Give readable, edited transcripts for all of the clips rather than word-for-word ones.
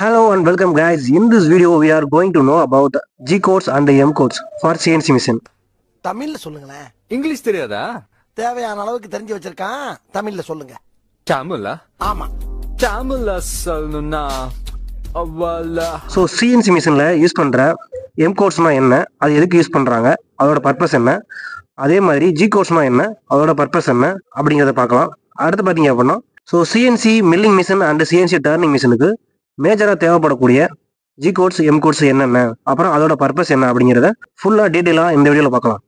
Hello and welcome guys. In this video we are going to know about G codes and the M codes for CNC machine. தமிழ்ல சொல்லுங்களேன். English தெரியாதா? தேவையான அளவுக்கு தெரிஞ்சு வச்சிருக்கான். தமிழ்ல சொல்லுங்க. தமிழா? ஆமா. தமிழ்ல சொல்லணும்னா So CNC machineல யூஸ் பண்ற M codesனா என்ன, அது எதுக்கு யூஸ் பண்றாங்க, அதோட பர்பஸ் என்ன, அதே மாதிரி G codesனா என்ன, அதோட பர்பஸ் என்ன அப்படிங்கறத பார்க்கலாம். அடுத்து பாத்தீங்க அப்படின்னா CNC milling machine and CNC turning machineக்கு மேஜரா தேவைப்படக்கூடிய G codes M codes என்னென்ன, அப்புறம் அதோட பர்பஸ் என்ன அப்படிங்கிறத ஃபுல்லா டீடைலா இந்த வீடியோல பார்க்கலாம்.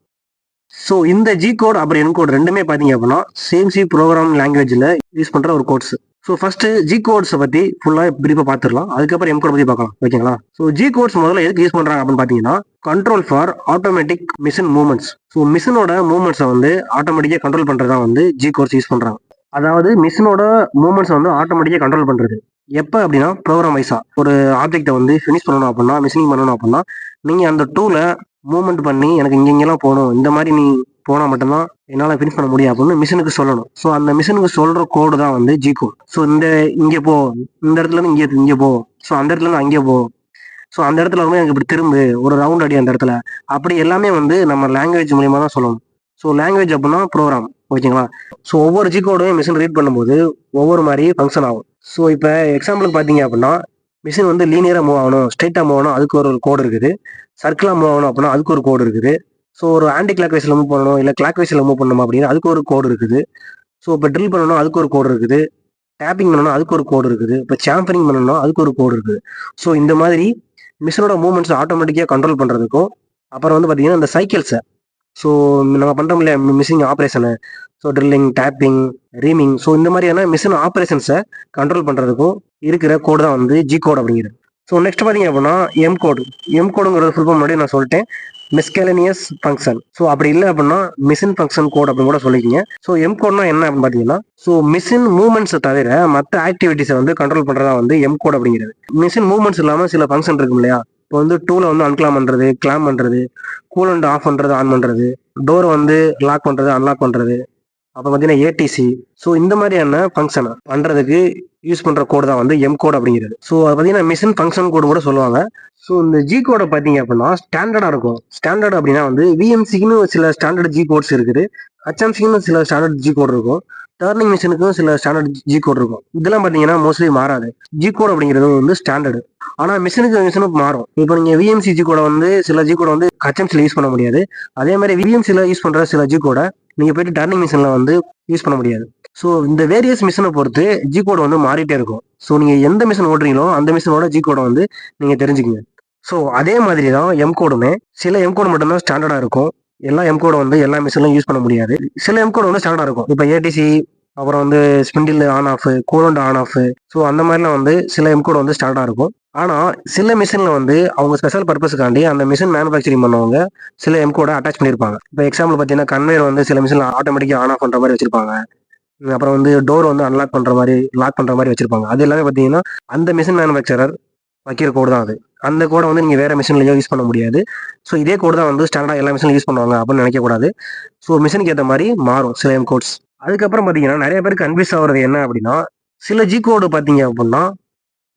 ஸோ இந்த G கோட் அப்புறம் M கோட் ரெண்டுமே பார்த்தீங்க அப்படின்னா CNC ப்ரோக்ராம் லாங்குவேஜில் யூஸ் பண்ணுற ஒரு கோட்ஸ். ஸோ ஃபர்ஸ்ட் G கோட்ஸை பற்றி ஃபுல்லாக பிரீஃபாக பார்த்துடலாம், அதுக்கப்புறம் M கோட் பற்றி பார்க்கலாம். ஓகேங்களா? ஸோ G கோட்ஸ் முதல்ல எதுக்கு யூஸ் பண்ணுறாங்க அப்படின்னு பார்த்தீங்கன்னா control for automatic machine movements. So மிஷினோட மூவ்மெண்ட்ஸை ஆட்டோமேட்டிக்காக கண்ட்ரோல் பண்ணுறது தான் G கோட்ஸ் யூஸ் பண்ணுறாங்க. அதாவது மிஷினோட மூவ்மெண்ட்ஸை ஆட்டோமேட்டிக்காக கண்ட்ரோல் பண்ணுறது எப்போ அப்படின்னா ப்ரோக்ராம் வைஸா ஒரு ஆப்ஜெக்டை ஃபினிஷ் பண்ணணும் அப்படின்னா, மிஷினிங் பண்ணணும் அப்படின்னா, நீங்கள் அந்த டூலை மூவ்மெண்ட் பண்ணி எனக்கு இங்கெங்கெல்லாம் போகணும், இந்த மாதிரி நீ போனால் மட்டும்தான் என்னால் ஃபினிஷ் பண்ண முடியும் அப்படின்னு மிஷினுக்கு சொல்லணும். ஸோ அந்த மிஷினுக்கு சொல்கிற கோடு தான் G கோட். ஸோ இங்கே போ, இந்த இடத்துல இருந்து இங்கே போ, ஸோ அந்த இடத்துல இருந்து அங்கே போ, ஸோ அந்த இடத்துல எனக்கு இப்படி திரும்பு, ஒரு ரவுண்ட் அடி அந்த இடத்துல, அப்படி எல்லாமே நம்ம லாங்குவேஜ் மூலியமா தான் சொல்லணும். ஸோ லாங்குவேஜ் அப்படின்னா ப்ரோக்ராம். ஓகேங்களா? ஸோ ஒவ்வொரு G கோடையும் மிஷின் ரீட் பண்ணும்போது ஒவ்வொரு மாதிரி ஃபங்க்ஷன் ஆகும். ஸோ இப்போ எக்ஸாம்பிளுக்கு பார்த்தீங்க அப்படின்னா மிஷின் லீனியராக மூவ் ஆகணும், ஸ்ட்ரெயிட்டாக மூவ் ஆகணும், அதுக்கு ஒரு கோடு இருக்குது. சர்க்கிளாக மூவ் ஆகணும் அப்படின்னா அதுக்கு ஒரு கோடு இருக்குது. ஸோ ஒரு ஆன்டி கிளாக் வைஸில் மூவ் பண்ணணும், இல்லை கிளாக் வைஸில் மூவ் பண்ணணும் அப்படின்னா அதுக்கு ஒரு கோடு இருக்குது. ஸோ இப்போ ட்ரில் பண்ணணும் அதுக்கு ஒரு கோடு இருக்குது, டேப்பிங் பண்ணணும் அதுக்கு ஒரு கோடு இருக்குது, இப்போ சாம்பரிங் பண்ணணும் அதுக்கு ஒரு கோடு இருக்குது. ஸோ இந்த மாதிரி மிஷினோட மூவ்மெண்ட்ஸ் ஆட்டோமேட்டிக்காக கண்ட்ரோல் பண்ணுறதுக்கும், அப்புறம் பார்த்தீங்கன்னா இந்த சைக்கிள்ஸை, ஸோ நம்ம பண்ணுறோம் இல்லையா machine operation, so drilling, taping, reaming, so இந்த மாதிரியான மிஷின் ஆப்ரேஷன்ஸை கண்ட்ரோல் பண்ணுறதுக்கும் இருக்கிற கோடு தான் G கோட் அப்படிங்கிறது. ஸோ நெக்ஸ்ட் பார்த்தீங்க அப்படின்னா M கோடு. M கோடுங்கிறது ஃபுல் ஃபார்ம் முன்னாடி நான் சொல்லிட்டேன், மிஸ்கேலனியஸ் ஃபங்க்ஷன். ஸோ அப்படி இல்லை அப்படின்னா மிஷின் ஃபங்க்ஷன் கோட் அப்படின்னு கூட சொல்லிக்கிங்க. ஸோ M கோட்னா என்ன அப்படின்னு பார்த்தீங்கன்னா மிஷின் மூவ்மெண்ட்ஸை தவிர மற்ற ஆக்டிவிட்டிஸை கண்ட்ரோல் பண்ணுறதா M கோட் அப்படிங்கிறது. மிஷின் மூவ்மெண்ட்ஸ் இல்லாமல் சில ஃபங்க்ஷன் இருக்கும் இல்லையா, இப்போ டூலை அன்கிளாம் பண்ணுறது, கிளாம் பண்ணுறது, கூலண்ட் ஆஃப் பண்ணுறது, ஆன் பண்ணுறது, டோரை லாக் பண்ணுறது, அன்லாக் பண்ணுறது, அப்போ பார்த்தீங்கன்னா ஏடிசி. ஸோ இந்த மாதிரியான ஃபங்க்ஷனை பண்ணுறதுக்கு யூஸ் பண்ணுற கோடு தான் M கோட் அப்படிங்கிறது. ஸோ அது பார்த்தீங்கன்னா மிஷின் ஃபங்க்ஷன் கோடு கூட சொல்லுவாங்க. ஸோ இந்த G கோடை பார்த்தீங்க அப்படின்னா ஸ்டாண்டர்டாக இருக்கும். ஸ்டாண்டர்ட் அப்படின்னா VMCக்குன்னு சில ஸ்டாண்டர்ட் G கோட்ஸ் இருக்குது, HMCக்குன்னு சில ஸ்டாண்டர்ட் G கோட் இருக்கும், டர்னிங் மிஷினுக்கும் சில ஸ்டாண்டர்ட் G கோட் இருக்கும். இதெல்லாம் பார்த்தீங்கன்னா மோஸ்ட்லி மாறாது. G கோட் அப்படிங்கிறது ஸ்டாண்டர்டு. ஆனால் மிஷினுக்கு மாறும். இப்போ நீங்கள் VMC G கோடை சில G கோடை HMCல யூஸ் பண்ண முடியாது. அதே மாதிரி VMCல யூஸ் பண்ணுற சில G கோடை நீங்கள் போயிட்டு டர்னிங் மிஷினில் யூஸ் பண்ண முடியாது. ஸோ இந்த வேரியஸ் மிஷினை பொறுத்து G கோடு மாறிட்டே இருக்கும். ஸோ நீங்கள் எந்த மிஷின் ஓடுறீங்களோ அந்த மிஷினோட G கோடை நீங்கள் தெரிஞ்சுக்கங்க. ஸோ அதே மாதிரி தான் M கோடுமே. சில M கோடு மட்டும்தான் ஸ்டாண்டர்டாக இருக்கும். எல்லா M கோடை எல்லா மிஷின்லையும் யூஸ் பண்ண முடியாது. சில M கோடு ஸ்டாண்டர்டாக இருக்கும். இப்போ ஏடிசி, அப்புறம் spindle on off, coolant on off, so அந்த மாதிரிலாம் சில M கோடு ஸ்டாண்டர்டாக இருக்கும். ஆனால் சில மிஷினில் அவங்க ஸ்பெஷல் பர்பஸுக்காண்டி அந்த மிஷின் மேனுஃபேக்சரிங் பண்ணவங்க சில M கோடை அட்டாச் பண்ணியிருப்பாங்க. இப்போ எக்ஸாம்பிள் பார்த்தீங்கன்னா கன்வேயர் சில மிஷினில் ஆட்டோமேட்டிக்காக ஆன் ஆஃப் பண்ணுற மாதிரி வச்சிருப்பாங்க. அப்புறம் டோர் அன்லாக் பண்ணுற மாதிரி, லாக் பண்ணுற மாதிரி வச்சிருப்பாங்க. அது எல்லாமே பார்த்தீங்கன்னா அந்த மிஷின் மேனுஃபேக்சரர் வைக்கிற கோடு தான் அது. அந்த கோடை நீங்கள் வேற மிஷின்லையோ யூஸ் பண்ண முடியாது. ஸோ இதே கோடு தான் ஸ்டாண்டர்டாக எல்லா மிஷினிலும் யூஸ் பண்ணுவாங்க அப்படின்னு நினைக்கக்கூடாது. ஸோ மிஷினுக்கு ஏற்ற மாதிரி மாறும் சில M கோட்ஸ். அதுக்கப்புறம் பார்த்தீங்கன்னா நிறைய பேருக்கு கன்ஃபியூஸ் ஆகுறது என்ன அப்படின்னா, சில G கோடு பார்த்தீங்க அப்படின்னா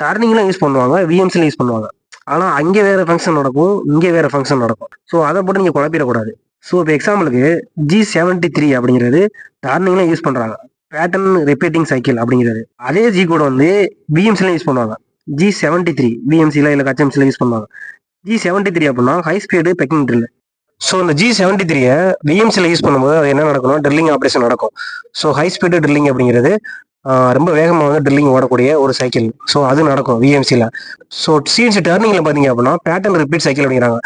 டர்னிங்லாம் யூஸ் பண்ணுவாங்க, VMCல யூஸ் பண்ணுவாங்க. ஆனால் அங்கே வேற ஃபங்க்ஷன் நடக்கும், இங்கே வேற ஃபங்க்ஷன் நடக்கும். ஸோ அதை போட்டு நீங்கள் குழப்பிடக்கூடாது. ஸோ இப்போ எக்ஸாம்பிளுக்கு G73 அப்படிங்கிறது டர்னிங்லாம் யூஸ் பண்ணுறாங்க, பேட்டர்ன் ரிப்பீட்டிங் சைக்கிள் அப்படிங்கிறது. அதே G கோடு VMCல யூஸ் பண்ணுவாங்க. G73 VMCல இல்லை HMCல யூஸ் பண்ணுவாங்க. G73 அப்படின்னா high speed begging drill. So இந்த G73 VMCல யூஸ் பண்ணும்போது அது என்ன நடக்கணும், ட்ரில்லிங் ஆப்ரேஷன் நடக்கும். ஸோ ஹை ஸ்பீடு ட்ரில்லிங் அப்படிங்கிறது ரொம்ப வேகமாக ட்ரில்லிங் ஓடக்கூடிய ஒரு சைக்கிள். ஸோ அது நடக்கும் VMCல. ஸோ CNC டர்னிங்ல பார்த்தீங்க அப்படின்னா பேட்டர்ன் ரிப்பீட் சைக்கிள் அப்படிங்கிறாங்க.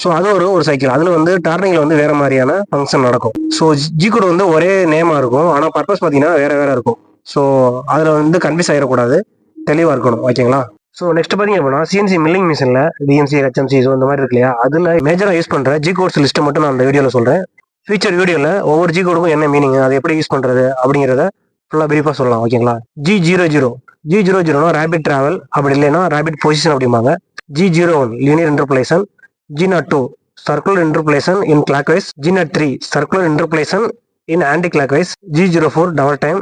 ஸோ அது ஒரு சைக்கிள். அதில் டர்னிங்ல வேற மாதிரியான ஃபங்க்ஷன் நடக்கும். ஸோ G கோடு ஒரே நேமாக இருக்கும், ஆனால் பர்பஸ் பார்த்தீங்கன்னா வேற இருக்கும். ஸோ அதில் கன்ஃபியூஸ் ஆகிடக்கூடாது, தெளிவாக இருக்கணும். ஓகேங்களா? ஸோ நெக்ஸ்ட் பார்த்தீங்க அப்படின்னா CNC மில்லிங் மிஷினில் VMC, HMC, ஸோ இந்த மாதிரி இருக்கு இல்லையா, அதில் மேஜராக யூஸ் பண்ணுற G கோட்ஸ் லிஸ்ட்டை மட்டும் நான் அந்த வீடியோவில் சொல்கிறேன். ஃபியூச்சர் வீடியோவில் ஒவ்வொரு G கோடுக்கும் என்ன மீனிங், அதை எப்படி யூஸ் பண்ணுறது அப்படிங்கிறத ஃபுல்லாக பிரீஃபாக சொல்லலாம். ஓகேங்களா? G00 ரேபிட் ட்ராவல், அப்படி இல்லைன்னா ரேபிட் பொசிஷன் அப்படிம்பாங்க. G01 linear interpolation. G02 circular interpolation in clockwise. G03 circular interpolation in anti clockwise. G04 double time.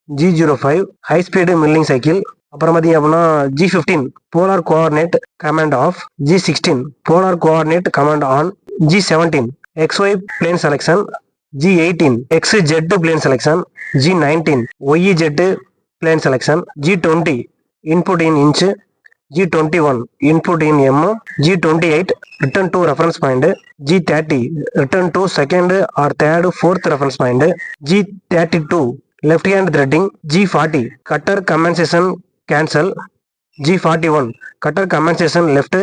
G05 high speed milling cycle. அப்புறம் பார்த்தீங்க அப்படின்னா G15 polar coordinate command off, G16 polar coordinate command on, G17 XY plane selection, G18 XZ plane selection, G19 YZ plane selection, G20 input in inch, G21 input in mm, G28 return to reference point, G30 return to second or third fourth reference point, G32 left hand threading, G40 cutter compensation cancel, G41 cutter compensation left,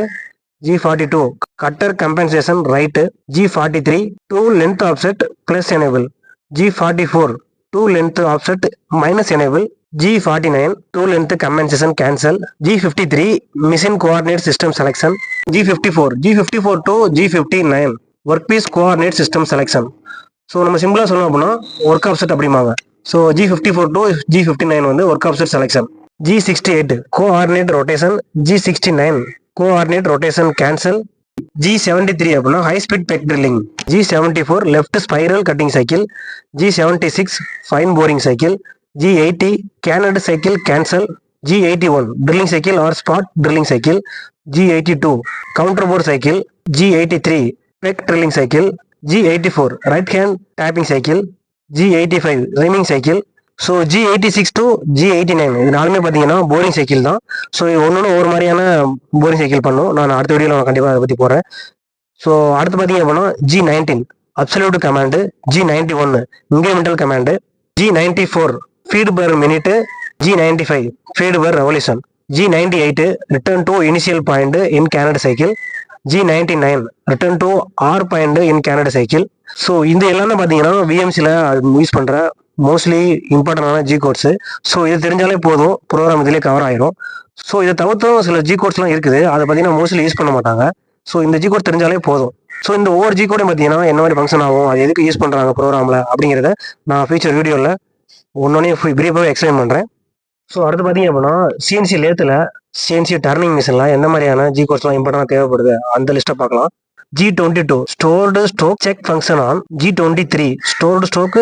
G42 cutter compensation right, G43 two length offset plus enable, G44 two length offset minus enable, G49 two length compensation cancel, G53 machine coordinate system selection, G54 to G59 workpiece coordinate system selection. So நம்ம சிம்பிளாக சொல்லணும் அப்படின்னா work offset அப்படிம்பாங்க. So G54 to G59 வந்து work offset selection. G68 coordinate rotation, G69 coordinate rotation cancel, G73 அப்படின்னா high speed peck drilling, G74 left spiral cutting cycle, G76 fine boring cycle, G80 canned cycle cancel, G81 drilling cycle or spot drilling cycle, G82 counter bore cycle, G83 peck drilling cycle, G84 right hand tapping cycle, G85 reaming cycle. So G86 to G89 இது நாலுமே பார்த்தீங்கன்னா boring cycle தான். So இது ஒன்று ஒரு மாதிரியான boring cycle பண்ணும். நான் அடுத்த வீடியோவில் நான் கண்டிப்பாக அதை பற்றி போடுறேன். ஸோ அடுத்து பார்த்தீங்க அப்படின்னா G19 absolute command, G91 incremental command, G94 feed per minute, G95 feed per revolution, G98 return to initial point in canned cycle, G99 return to R point in canned cycle. So இந்த எல்லாமே பார்த்தீங்கன்னா விஎம்சியில் use பண்ணுற mostly இம்பார்ட்டண்டான G codes. So இது தெரிஞ்சாலே போதும், program இதிலே கவர் ஆயிரும். ஸோ இதை தவிர்த்தும் சில ஜி கோட்ஸ்லாம் இருக்குது, அதை பார்த்தீங்கன்னா மோஸ்ட்லி யூஸ் பண்ண மாட்டாங்க. ஸோ இந்த ஜி கோட் தெரிஞ்சாலே போதும். ஸோ இந்த ஒவ்வொரு ஜி கோடையும் பார்த்தீங்கன்னா என்ன மாதிரி ஃபங்க்ஷன் ஆகும், அது எதுக்கு யூஸ் பண்ணுறாங்க ப்ரோக்ராமில் அப்படிங்கிறத நான் ஃபியூச்சர் வீடியோவில் ஒன்னொன்னே பிரீஃபாக எக்ஸ்பிளைன் பண்ணுறேன். ஸோ அடுத்து பார்த்தீங்க அப்படின்னா சிஎன்சி லேத்தில் சிஎன்சி டர்னிங் மிஷின்லாம் எந்த மாதிரியான ஜி கோட்ஸ்லாம் இம்பார்ட்டண்டாக தேவைப்படுது அந்த லிஸ்ட்டை பார்க்கலாம். G22 stored stroke check function on, G23 stored stroke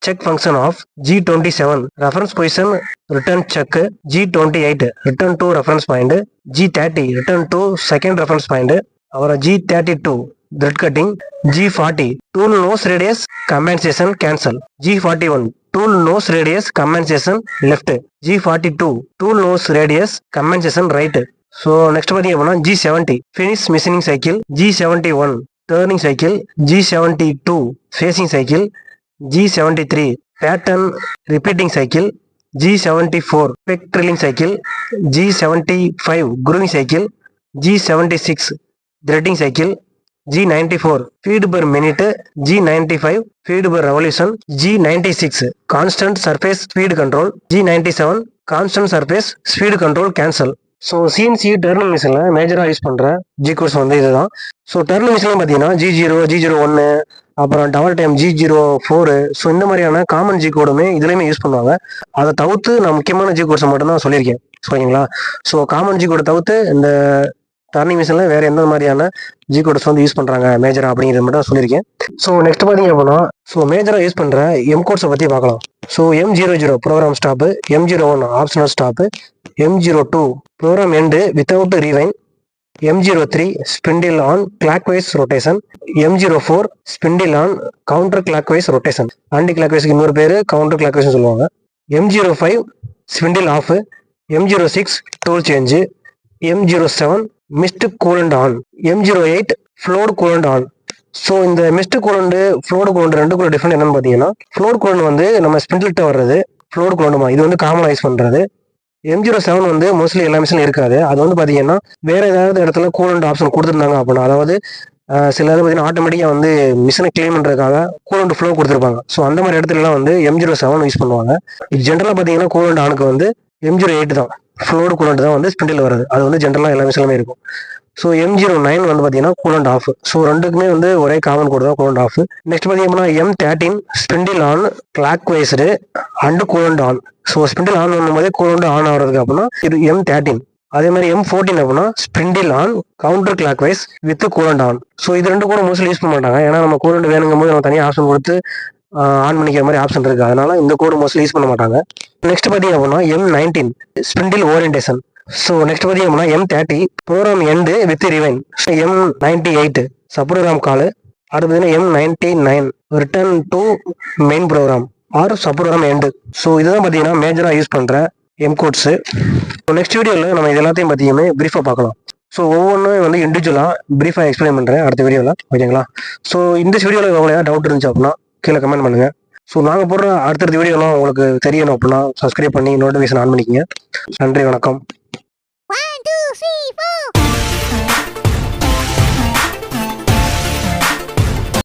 check function off, G27 reference position return check, G28 return to reference point, G30 return to second reference point, அப்புறம் G32 thread cutting, G40 tool nose radius compensation cancel, G41 tool nose radius compensation left, G42 tool nose radius compensation right. So next பார்த்தீங்க அப்படின்னா G70 finish machining cycle, G71 turning cycle, G72 facing cycle, G73 pattern repeating cycle, G74 peck drilling cycle, G75 grooving cycle, G76 threading cycle, G94 feed per minute, G95 feed per revolution, G96 constant surface speed control, G97 constant surface speed control cancel. So CNC turning மிஷினில் மேஜராக use பண்ணுற G course வந்து இதுதான். So turning மிஷின்லாம் பார்த்தீங்கன்னா G0, G01 அப்புறம் tower time G04. So இந்த மாதிரியான காமன் ஜி கோடுமே இதுலேயுமே யூஸ் பண்ணுவாங்க. அதை தவிர்த்து நான் முக்கியமான ஜி கோர்ஸை மட்டும்தான் சொல்லியிருக்கேன். சரிங்களா? ஸோ காமன் ஜி கோடை தவிர்த்து இந்த டர்னிங் மிஷினில் வேறு எந்த மாதிரியான ஜி கோட்ஸ் வந்து யூஸ் பண்ணுறாங்க மேஜராக அப்படிங்கிறது மட்டும் சொல்லியிருக்கேன். ஸோ நெக்ஸ்ட் பார்த்தீங்க அப்படின்னா மேஜராக யூஸ் பண்ணுற எம் கோட்ஸை பற்றி பார்க்கலாம். So M00 program stop, M01 optional stop, M02 program end without rewind, M03 spindle on clockwise rotation, M04 spindle on counter clockwise rotation, ஆன்டி கிளாக்வைஸ்க்கு இன்னொரு பேர் கவுண்டர் கிளாக்வைஸ் சொல்லுவாங்க, M05 spindle off, M06 tool change, M07 mist coolant on, M08 flood coolant on. So இந்த mist coolant flood coolant ரெண்டுக்குள்ள different என்னன்னு பார்த்தீங்கன்னா, float coolant வந்து நம்ம ஸ்பிண்டில்கிட்ட வர்றது ஃப்ளோட் கூலண்டுமா, இது வந்து காமனாக யூஸ் பண்ணுறது. M07 வந்து மோஸ்ட்லி எல்லா மிஷினும் இருக்காது. அது வந்து பார்த்தீங்கன்னா வேற ஏதாவது இடத்துல கூலண்ட் ஆப்ஷன் கொடுத்துருந்தாங்க அப்படின்னா, அதாவது சில இது பார்த்தீங்கன்னா ஆட்டோமேட்டிக்காக வந்து மிஷினை கிளீன் பண்ணுறதுக்காக கூலண்ட் ஃப்ளோ கொடுத்துருப்பாங்க. ஸோ அந்த மாதிரி இடத்துலலாம் வந்து M07 யூஸ் பண்ணுவாங்க. இது ஜென்ரலாக பார்த்தீங்கன்னா கூலண்ட் ஆனுக்கு வந்து M08 தான், ஃப்ளோடு கூலண்ட் தான் வந்து ஸ்பிண்டில் வருது. அது வந்து ஜென்ரலாக எல்லா மிஷினுமே இருக்கும். ஸோ M09 வந்து பார்த்தீங்கன்னா கூலண்ட் ஆஃப். ஸோ ரெண்டுக்குமே வந்து ஒரே காமன் கோடு தான், கூலண்ட் ஆஃப். நெக்ஸ்ட் பார்த்தீங்கன்னா M13 spindle on clockwise and coolant on. So spindle on பண்ணும்போதே கூலண்ட் ஆன் ஆகிறதுக்கு அப்படின்னா இது M13. அதே மாதிரி M14 அப்படின்னா spindle on counter clockwise with coolant on. So இது ரெண்டு கூட மோஸ்ட்லி யூஸ் பண்ண மாட்டாங்க. ஏன்னா நம்ம கூலண்ட் வேணுங்கும் போது நம்ம தனியாக ஆப்ஷன் கொடுத்து ஆன் பண்ணிக்கிற மாதிரி ஆப்ஷன் இருக்குது. அதனால இந்த கோடு மோஸ்ட்லி யூஸ் பண்ண மாட்டாங்க. நெக்ஸ்ட் பார்த்தீங்க அப்படின்னா M19 spindle orientation. So next பார்த்தீங்க அப்படின்னா M30 program end with rewind. M98 subprogram call. அடுத்து M99 return to main program or subprogram end. So இதுதான் பார்த்தீங்கன்னா மேஜராக யூஸ் பண்ணுற எம் கோட்ஸு. நெக்ஸ்ட் வீடியோவில் நம்ம இது எல்லாத்தையும் பார்த்தீங்கன்னா ப்ரீஃபாக பார்க்கலாம். ஸோ ஒவ்வொன்றும் வந்து இண்டிவிஜுவலாக ப்ரீஃபாக எக்ஸ்பிளைன் பண்ணுறேன் அடுத்த வீடியோவில், ஓகேங்களா? ஸோ இந்த வீடியோவில் எவ்வளோ டவுட் இருந்துச்சு அப்படின்னா கீழே கமெண்ட் பண்ணுங்கள். ஸோ நாங்கள் போடுற அடுத்தடுத்த வீடியோலாம் உங்களுக்கு தெரியணும் அப்படின்னா சப்ஸ்கிரைப் பண்ணி நோட்டிஃபிகேஷன் ஆன் பண்ணிக்கங்க. நன்றி, வணக்கம். 1, 2, 3, 4